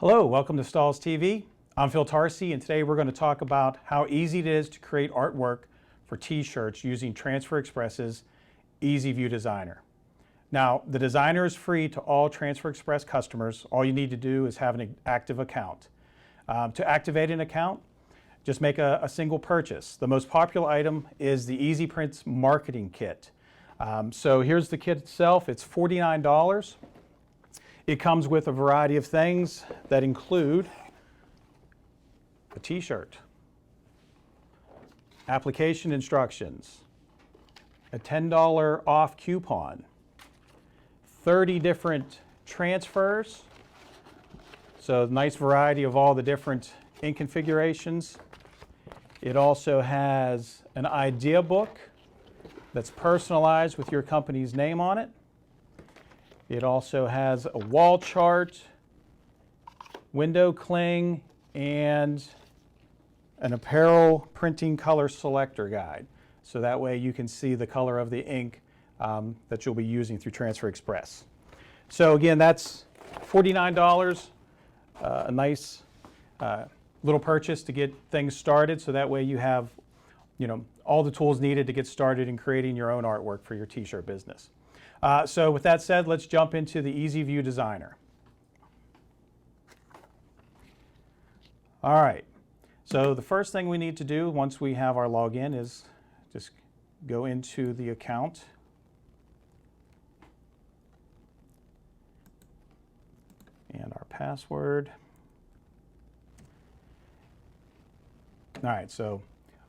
Hello, welcome to Stahls TV. I'm Phil Tarcy, and today we're going to talk about how easy it is to create artwork for t-shirts using Transfer Express's Easy View Designer. Now, the designer is free to all Transfer Express customers. All you need to do is have an active account. To activate an account, just make a single purchase. The most popular item is the Easy Prints Marketing Kit. So here's the kit itself. It's $49. It comes with a variety of things that include a t-shirt, application instructions, a $10 off coupon, 30 different transfers, so a nice variety of all the different ink configurations. It also has an idea book that's personalized with your company's name on it. It also has a wall chart, window cling, and an apparel printing color selector guide. So that way you can see the color of the ink that you'll be using through Transfer Express. So again, that's $49, a nice little purchase to get things started. So that way you have, all the tools needed to get started in creating your own artwork for your t-shirt business. So with that said, let's jump into the Easy View Designer. All right, so the first thing we need to do once we have our login is just go into the account. And our password. All right, so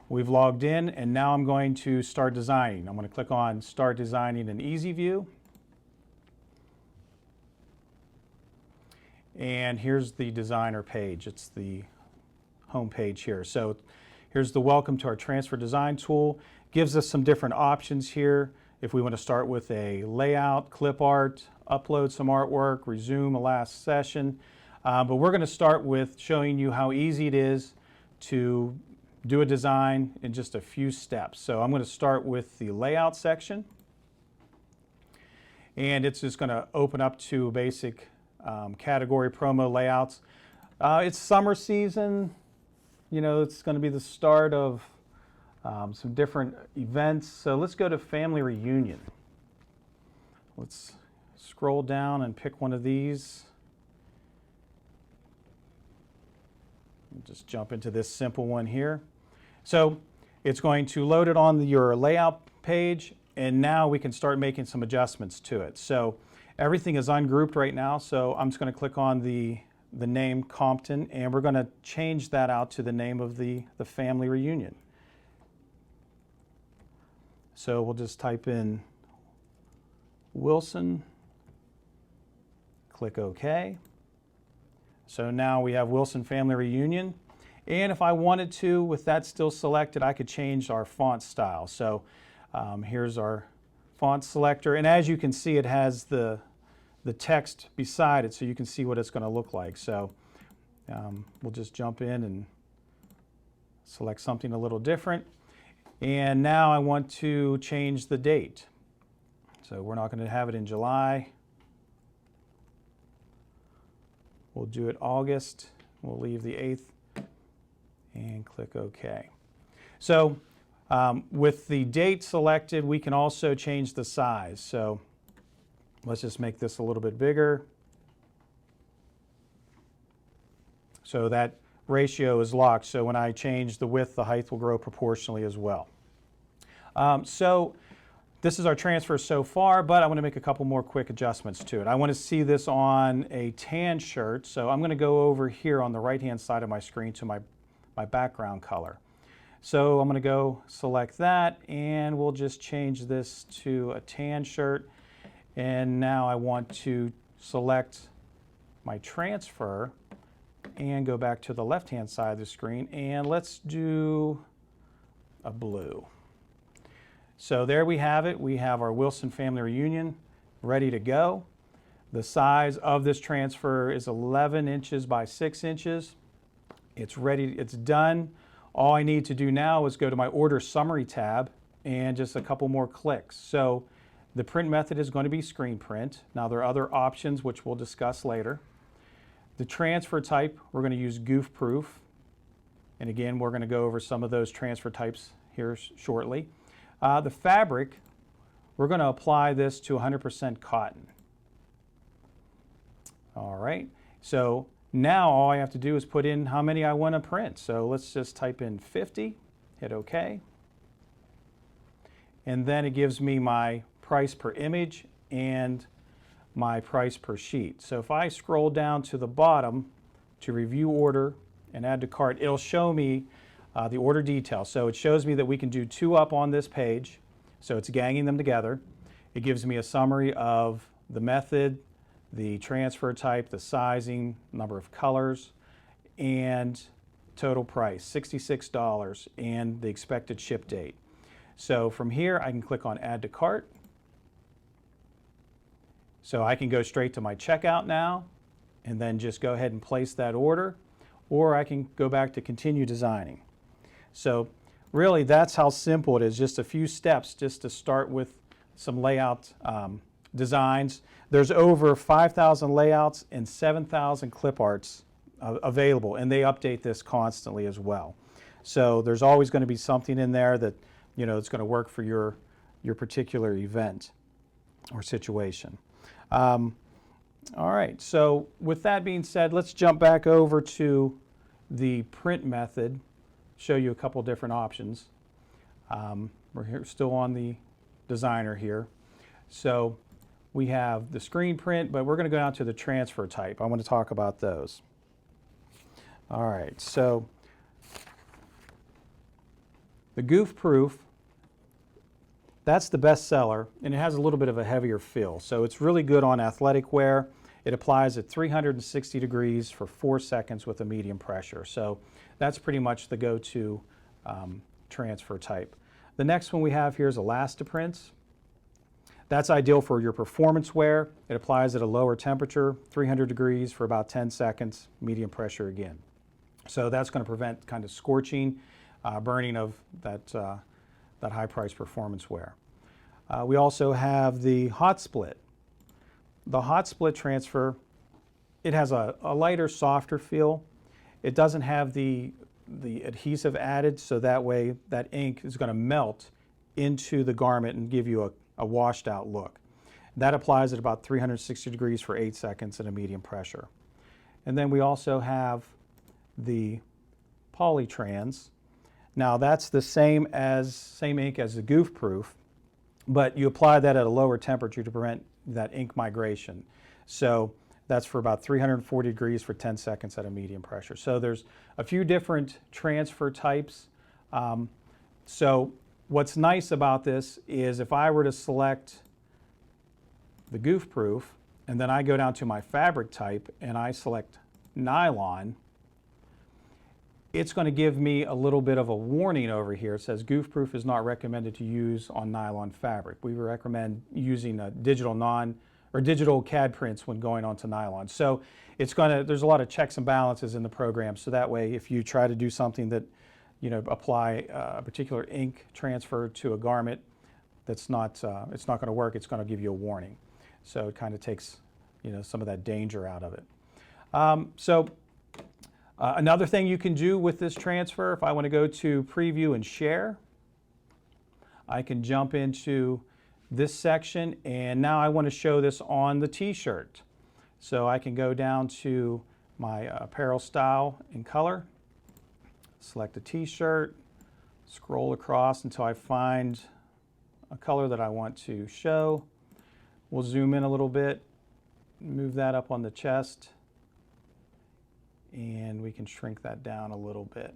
we've logged in, and now I'm going to start designing. I'm going to click on Start Designing in Easy View. And here's the designer page. It's the home page here. So here's the Welcome to our Transfer Design tool. Gives us some different options here. If we want to start with a layout, clip art, upload some artwork, resume a last session. But we're going to start with showing you how easy it is to do a design in just a few steps. So I'm going to start with the layout section, and it's just going to open up to basic category promo layouts. It's summer season, it's going to be the start of some different events. So let's go to family reunion. Let's scroll down and pick one of these. Just jump into this simple one here. So it's going to load it on your layout page, and now we can start making some adjustments to it. So everything is ungrouped right now, so I'm just going to click on the name Compton, and we're going to change that out to the name of the family reunion. So we'll just type in Wilson, click OK. So now we have Wilson Family Reunion. And if I wanted to, with that still selected, I could change our font style. So here's our font selector. And as you can see, it has the text beside it, so you can see what it's going to look like. So we'll just jump in and select something a little different. And now I want to change the date. So we're not going to have it in July. We'll do it August. We'll leave the 8th and click OK. So with the date selected, we can also change the size. So let's just make this a little bit bigger. So that ratio is locked. So when I change the width, the height will grow proportionally as well. So this is our transfer so far, but I want to make a couple more quick adjustments to it. I want to see this on a tan shirt, so I'm going to go over here on the right-hand side of my screen to my background color. So I'm going to go select that, and we'll just change this to a tan shirt. And now I want to select my transfer and go back to the left-hand side of the screen, and let's do a blue. So there we have it. We have our Wilson Family Reunion ready to go. The size of this transfer is 11 inches by 6 inches. It's ready, it's done. All I need to do now is go to my order summary tab and just a couple more clicks. So the print method is going to be screen print. Now there are other options which we'll discuss later. The transfer type, we're going to use goof proof. And again, we're going to go over some of those transfer types here shortly. The fabric, we're going to apply this to 100% cotton. All right, so now all I have to do is put in how many I want to print. So let's just type in 50, hit OK. And then it gives me my price per image and my price per sheet. So if I scroll down to the bottom to review order and add to cart, it'll show me the order details. So it shows me that we can do 2 up on this page. So it's ganging them together. It gives me a summary of the method, the transfer type, the sizing, number of colors, and total price, $66, and the expected ship date. So from here, I can click on Add to Cart. So I can go straight to my checkout now, and then just go ahead and place that order, or I can go back to Continue Designing. So really, that's how simple it is, just a few steps just to start with some layout designs. There's over 5,000 layouts and 7,000 clip arts available, and they update this constantly as well. So there's always going to be something in there that, you know, it's going to work for your particular event or situation. All right, so with that being said, let's jump back over to the print method, show you a couple different options. We're here, still on the designer here. So we have the screen print, but we're going to go down to the transfer type. I want to talk about those. All right, so the goof proof, that's the best seller, and it has a little bit of a heavier feel. So it's really good on athletic wear. It applies at 360 degrees for 4 seconds with a medium pressure. So that's pretty much the go-to transfer type. The next one we have here is Elastiprints. That's ideal for your performance wear. It applies at a lower temperature, 300 degrees for about 10 seconds, medium pressure again. So that's going to prevent kind of scorching, burning of that high-priced performance wear. We also have the hot split. The hot split transfer, it has a lighter, softer feel. It doesn't have the adhesive added, so that way that ink is going to melt into the garment and give you a washed out look. That applies at about 360 degrees for 8 seconds at a medium pressure. And then we also have the Polytrans. Now that's the same ink as the goof proof, but you apply that at a lower temperature to prevent that ink migration. So that's for about 340 degrees for 10 seconds at a medium pressure. So there's a few different transfer types. So what's nice about this is if I were to select the goof proof and then I go down to my fabric type and I select nylon, it's going to give me a little bit of a warning over here. It says goof proof is not recommended to use on nylon fabric. We recommend using a digital CAD prints when going onto nylon. So there's a lot of checks and balances in the program. So that way, if you try to do something that, you know, apply a particular ink transfer to a garment that's not, it's not going to work. It's going to give you a warning. So it kind of takes, you know, some of that danger out of it. Another thing you can do with this transfer, if I want to go to preview and share, I can jump into this section, and now I want to show this on the t-shirt. So I can go down to my apparel style and color, select a t-shirt, scroll across until I find a color that I want to show. We'll zoom in a little bit, move that up on the chest, and we can shrink that down a little bit.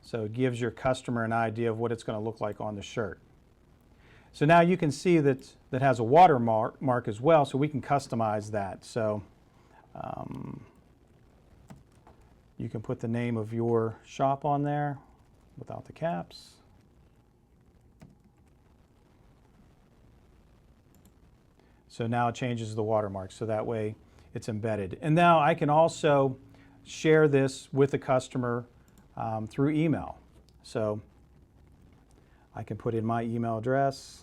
So it gives your customer an idea of what it's going to look like on the shirt. So now you can see that has a watermark as well, so we can customize that. So you can put the name of your shop on there without the caps. So now it changes the watermark, so that way it's embedded. And now I can also share this with the customer through email. So I can put in my email address.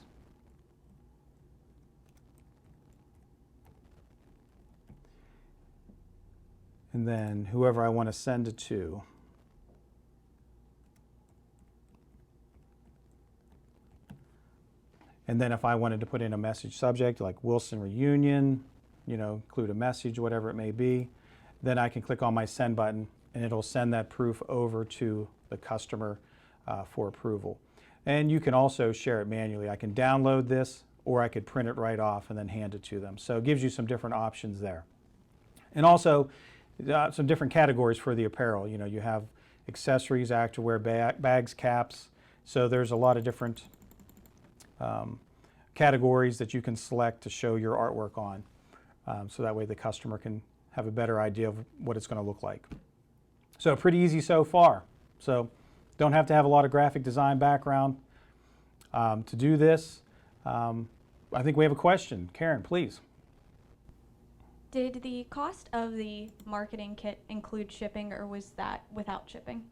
and then whoever I want to send it to. And then if I wanted to put in a message subject like Wilson Reunion, you know, include a message, whatever it may be, then I can click on my send button and it'll send that proof over to the customer for approval. And you can also share it manually. I can download this, or I could print it right off and then hand it to them. So it gives you some different options there. And also some different categories for the apparel. You know, you have accessories, activewear, bags, caps. So there's a lot of different categories that you can select to show your artwork on. So that way the customer can have a better idea of what it's going to look like. So pretty easy so far. So don't have to have a lot of graphic design background to do this. I think we have a question. Karen, please. Did the cost of the marketing kit include shipping, or was that without shipping?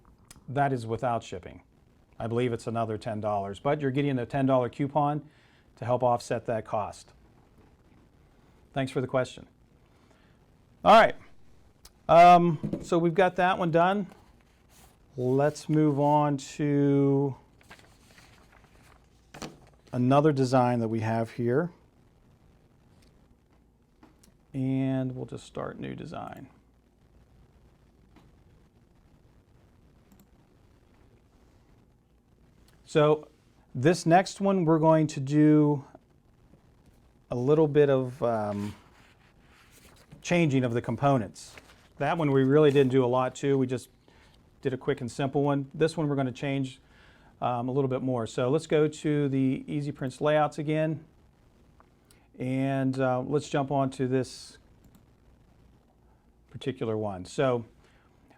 That is without shipping. I believe it's another $10, but you're getting a $10 coupon to help offset that cost. Thanks for the question. All right, so we've got that one done. Let's move on to another design that we have here. And we'll just start new design. So this next one, we're going to do a little bit of changing of the components. That one we really didn't do a lot to. We just did a quick and simple one. This one we're going to change a little bit more. So let's go to the Easy Prints layouts again. And let's jump on to this particular one. So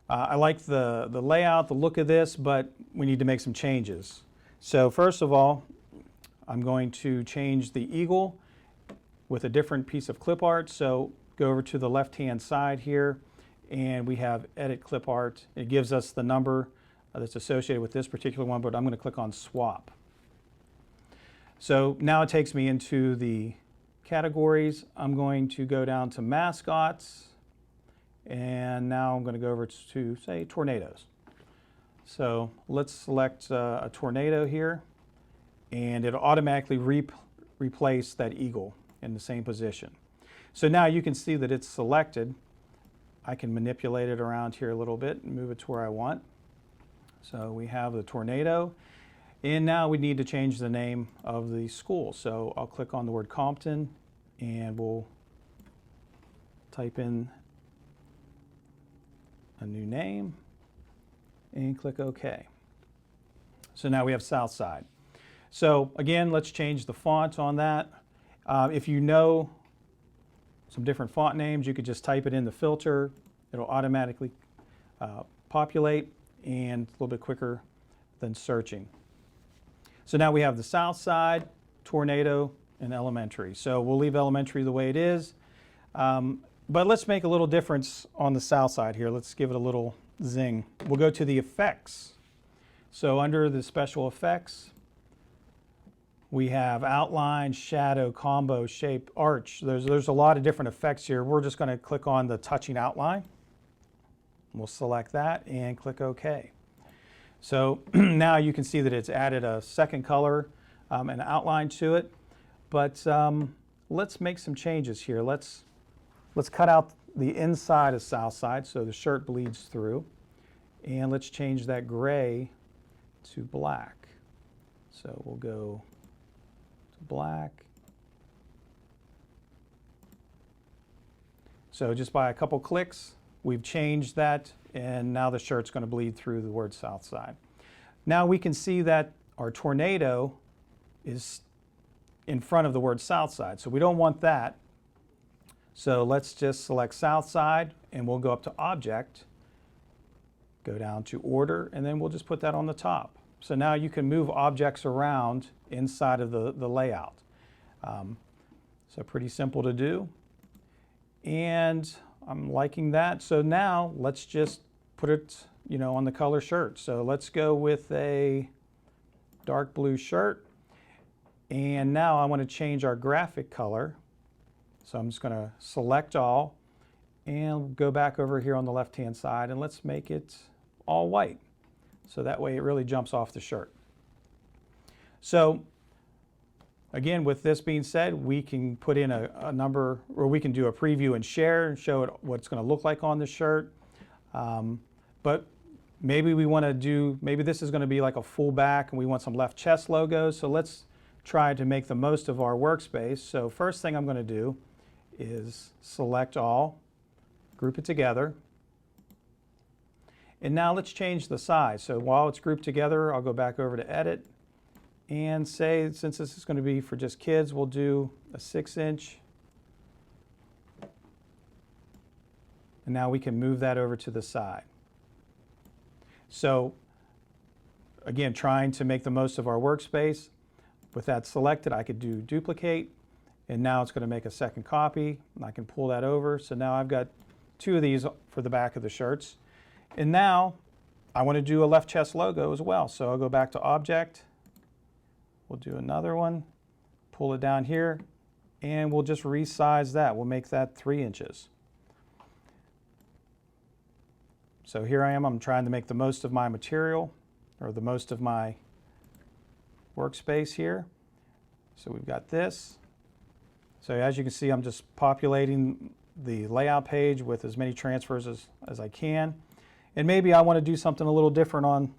I like the layout, the look of this, but we need to make some changes. So first of all, I'm going to change the eagle with a different piece of clip art. So go over to the left-hand side here, and we have Edit Clip Art. It gives us the number that's associated with this particular one, but I'm going to click on Swap. So now it takes me into the categories. I'm going to go down to mascots, and now I'm going to go over to, say, tornadoes. So let's select a tornado here, and it'll automatically replace that eagle in the same position. So now you can see that it's selected. I can manipulate it around here a little bit and move it to where I want. So we have the tornado. And now we need to change the name of the school. So I'll click on the word Compton, and we'll type in a new name and click OK. So now we have Southside. So again, let's change the font on that. If you know some different font names, you could just type it in the filter. It'll automatically populate, and a little bit quicker than searching. So now we have the South Side, Tornado, and Elementary. So we'll leave Elementary the way it is. But let's make a little difference on the South Side here. Let's give it a little zing. We'll go to the Effects. So under the Special Effects, we have Outline, Shadow, Combo, Shape, Arch. There's a lot of different effects here. We're just going to click on the Touching Outline. We'll select that and click OK. So now you can see that it's added a second color and outline to it. But let's make some changes here. Let's cut out the inside of Southside so the shirt bleeds through. And let's change that gray to black. So we'll go to black. So just by a couple clicks, we've changed that, and now the shirt's going to bleed through the word Southside. Now we can see that our tornado is in front of the word Southside, so we don't want that. So let's just select Southside, and we'll go up to Object, go down to Order, and then we'll just put that on the top. So now you can move objects around inside of the layout. So pretty simple to do. And I'm liking that. So now let's just put it, on the color shirt. So let's go with a dark blue shirt. And now I want to change our graphic color. So I'm just going to select all, And go back over here on the left-hand side and let's make it all white. So that way it really jumps off the shirt. So again, with this being said, we can put in a number, or we can do a preview and share and show it what it's going to look like on the shirt. But maybe we want to do, maybe this is going to be like a full back and we want some left chest logos. So let's try to make the most of our workspace. So first thing I'm going to do is select all, group it together. And now let's change the size. So while it's grouped together, I'll go back over to edit and say, since this is going to be for just kids, we'll do a 6-inch. And now we can move that over to the side. So again, trying to make the most of our workspace. With that selected, I could do duplicate, and now it's going to make a second copy, and I can pull that over. So now I've got 2 of these for the back of the shirts. And now I want to do a left chest logo as well. So I'll go back to Object. We'll do another one, pull it down here, and we'll just resize that. We'll make that 3 inches. So here I am, I'm trying to make the most of my material, or the most of my workspace here. So we've got this. So as you can see, I'm just populating the layout page with as many transfers as I can. And maybe I want to do something a little different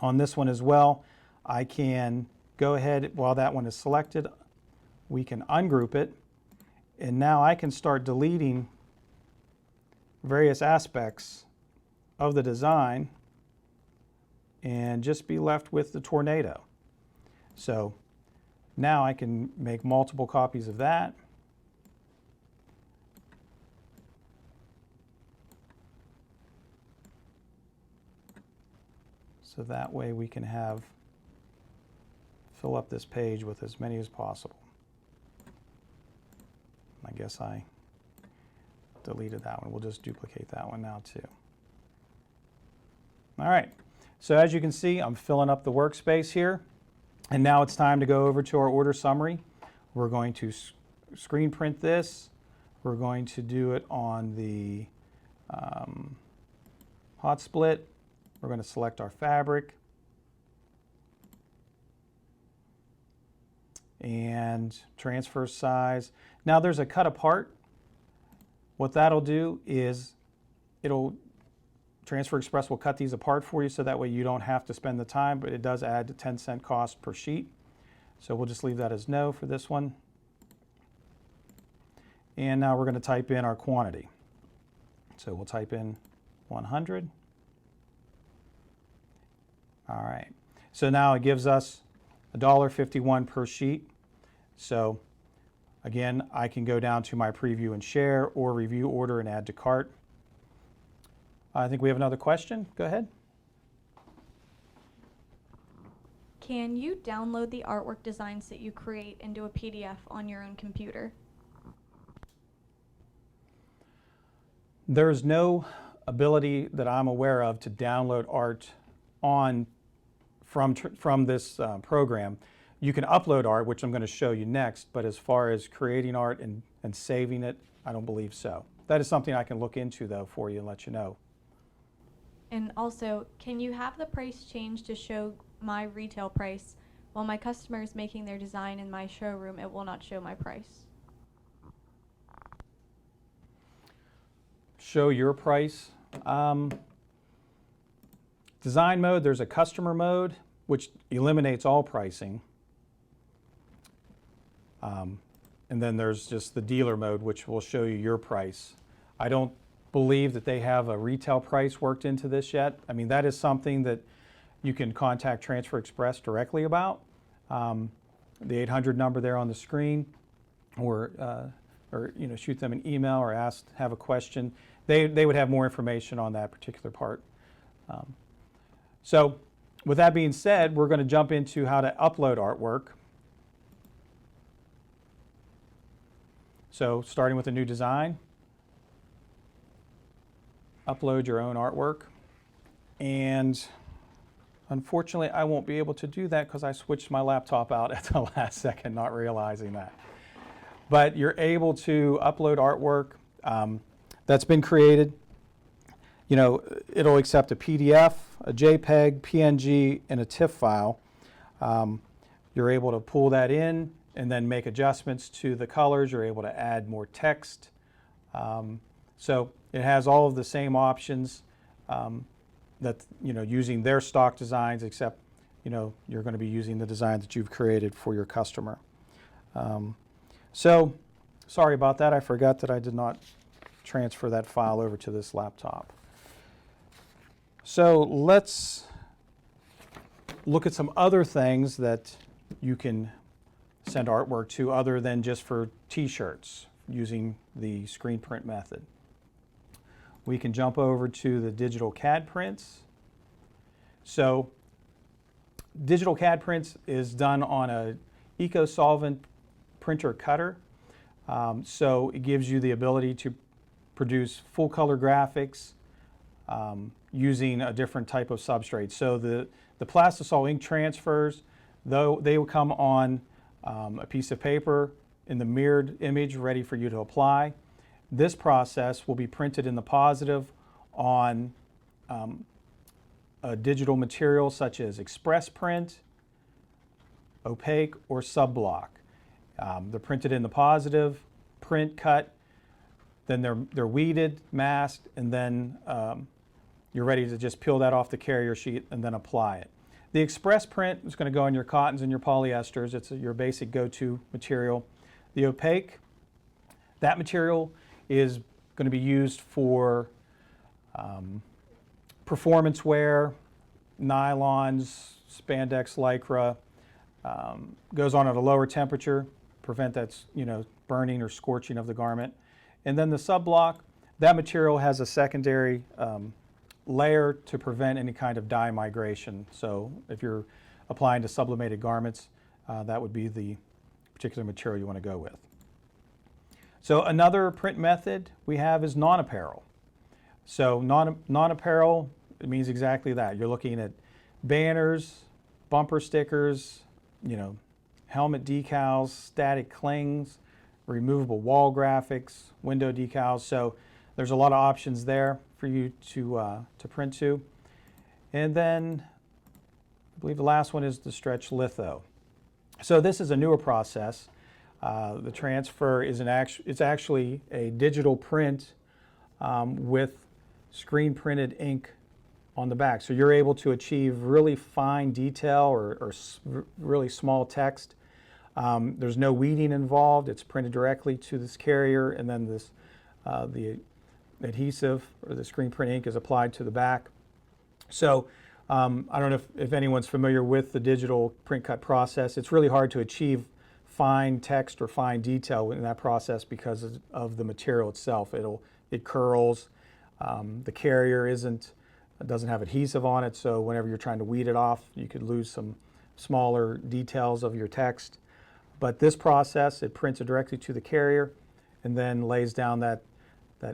on this one as well. I can go ahead, while that one is selected, we can ungroup it. And now I can start deleting various aspects of the design and just be left with the tornado. So now I can make multiple copies of that. So that way we can fill up this page with as many as possible. I guess I deleted that one. We'll just duplicate that one now too. All right, so as you can see, I'm filling up the workspace here. And now it's time to go over to our order summary. We're going to screen print this. We're going to do it on the hot split. We're going to select our fabric. And transfer size. Now there's a cut apart. What that'll do is Transfer Express will cut these apart for you so that way you don't have to spend the time, but it does add a 10-cent cost per sheet. So we'll just leave that as no for this one. And now we're going to type in our quantity. So we'll type in 100. All right. So now it gives us $1.51 per sheet. So again, I can go down to my preview and share or review order and add to cart. I think we have another question. Go ahead. Can you download the artwork designs that you create into a PDF on your own computer? There's no ability that I'm aware of to download art from this program. You can upload art, which I'm going to show you next, but as far as creating art and saving it, I don't believe so. That is something I can look into, though, for you and let you know. And also, can you have the price change to show my retail price? While my customer is making their design in my showroom, it will not show my price. Show your price. Design mode, there's a customer mode, which eliminates all pricing. And then there's just the dealer mode, which will show you your price. I don't believe that they have a retail price worked into this yet. I mean, that is something that you can contact Transfer Express directly about. The 800 number there on the screen, or shoot them an email or have a question. They would have more information on that particular part. So with that being said, we're going to jump into how to upload artwork. So starting with a new design, upload your own artwork. And unfortunately, I won't be able to do that because I switched my laptop out at the last second, not realizing that. But you're able to upload artwork. that's been created. You know, it'll accept a PDF, a JPEG, PNG, and a TIFF file. You're able to pull that in and then make adjustments to the colors. You're able to add more text. So it has all of the same options that, you know, using their stock designs, except, you know, you're going to be using the design that you've created for your customer. So sorry about that. I forgot that I did not transfer that file over to this laptop. So let's look at some other things that you can send artwork to other than just for t-shirts using the screen print method. We can jump over to the digital CAD prints. So digital CAD prints is done on a eco-solvent printer cutter. So it gives you the ability to produce full color graphics using a different type of substrate. So the Plastisol ink transfers, though they will come on a piece of paper in the mirrored image ready for you to apply. This process will be printed in the positive on a digital material such as express print, opaque, or subblock. They're printed in the positive, print, cut, then they're weeded, masked, and then you're ready to just peel that off the carrier sheet and then apply it. The express print is going to go on your cottons and your polyesters. It's your basic go-to material. The opaque, that material is going to be used for performance wear, nylons, spandex, lycra. Goes on at a lower temperature, prevent that, you know, burning or scorching of the garment. And then the subblock, that material has a secondary layer to prevent any kind of dye migration. So if you're applying to sublimated garments, that would be the particular material you want to go with. So another print method we have is non-apparel. So non-apparel, it means exactly that. You're looking at banners, bumper stickers, you know, helmet decals, static clings, removable wall graphics, window decals. So there's a lot of options there for you to print to. And then I believe the last one is the stretch litho. So this is a newer process. The transfer is it's actually a digital print with screen printed ink on the back. So you're able to achieve really fine detail or really small text. There's no weeding involved. It's printed directly to this carrier, and then this the adhesive or the screen print ink is applied to the back. So I don't know if anyone's familiar with the digital print cut process. It's really hard to achieve fine text or fine detail in that process because of the material itself. It curls. The carrier doesn't have adhesive on it, so whenever you're trying to weed it off, you could lose some smaller details of your text. But this process, it prints it directly to the carrier and then lays down that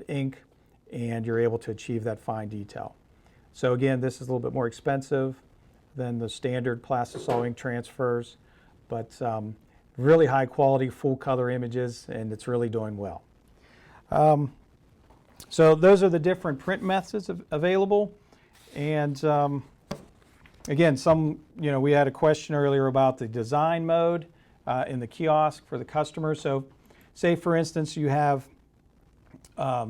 ink, and you're able to achieve that fine detail. So again, this is a little bit more expensive than the standard Plastisol ink transfers, but really high quality, full color images, and it's really doing well. So those are the different print methods available. And again, we had a question earlier about the design mode in the kiosk for the customer. So say, for instance, you have a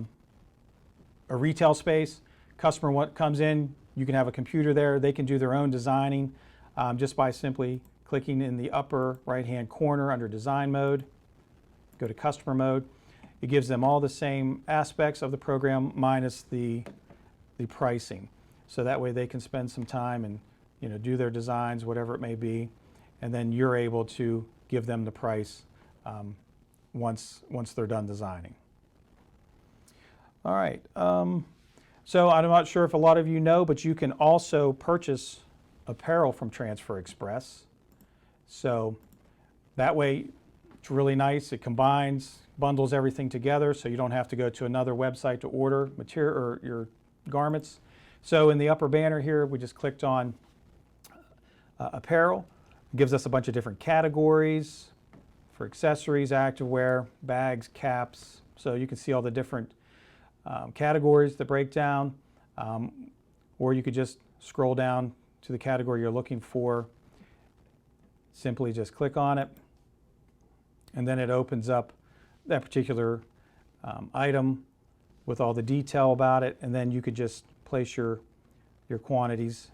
retail space, customer comes in, you can have a computer there, they can do their own designing just by simply clicking in the upper right-hand corner under design mode, go to customer mode. It gives them all the same aspects of the program minus the pricing. So that way they can spend some time and, you know, do their designs, whatever it may be, and then you're able to give them the price once they're done designing. All right. So I'm not sure if a lot of you know, but you can also purchase apparel from Transfer Express. So that way it's really nice. It bundles everything together, so you don't have to go to another website to order material or your garments. So in the upper banner here, we just clicked on apparel. It gives us a bunch of different categories for accessories, activewear, bags, caps. So you can see all the different categories, the breakdown, or you could just scroll down to the category you're looking for. Simply just click on it, and then it opens up that particular item with all the detail about it, and then you could just place your quantities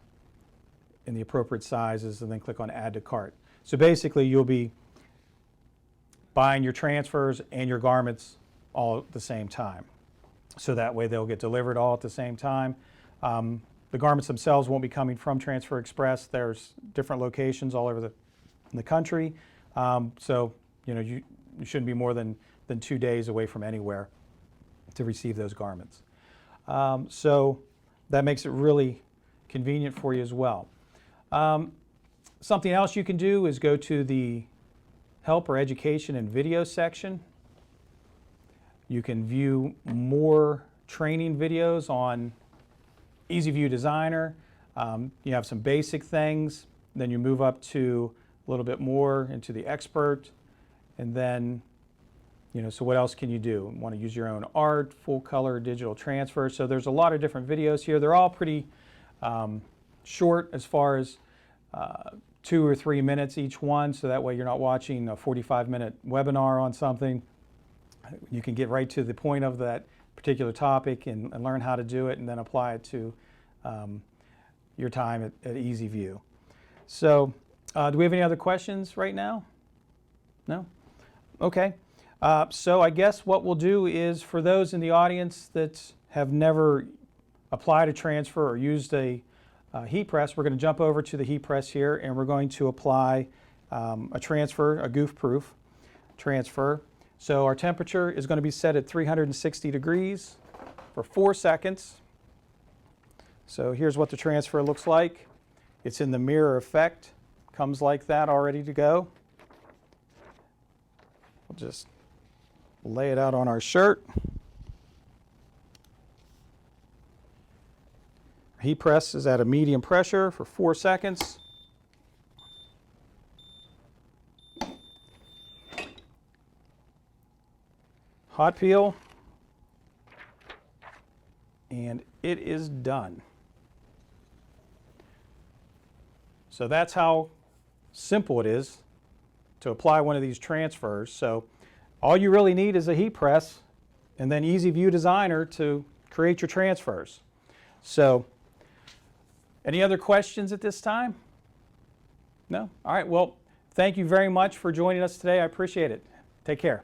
in the appropriate sizes and then click on Add to Cart. So basically you'll be buying your transfers and your garments all at the same time. So that way they'll get delivered all at the same time. The garments themselves won't be coming from Transfer Express. There's different locations all over the country. So you shouldn't be more than 2 days away from anywhere to receive those garments. So that makes it really convenient for you as well. Something else you can do is go to the Help or Education and Video section. You can view more training videos on EasyView Designer. You have some basic things, then you move up to a little bit more into the expert, and then so what else can you do? You want to use your own art, full color, digital transfer. So there's a lot of different videos here. They're all pretty short as far as 2 or 3 minutes each one, so that way you're not watching a 45-minute webinar on something. You can get right to the point of that particular topic and learn how to do it and then apply it to your time at EasyView. So do we have any other questions right now? No? Okay. So I guess what we'll do is, for those in the audience that have never applied a transfer or used a heat press, we're going to jump over to the heat press here, and we're going to apply a transfer, a goof-proof transfer. So our temperature is going to be set at 360 degrees for 4 seconds. So here's what the transfer looks like. It's in the mirror effect. Comes like that, all ready to go. We'll just lay it out on our shirt. Heat press is at a medium pressure for 4 seconds. Hot peel, and it is done. So that's how simple it is to apply one of these transfers. So all you really need is a heat press and then EasyView Designer to create your transfers. So any other questions at this time? No? All right, well, thank you very much for joining us today. I appreciate it. Take care.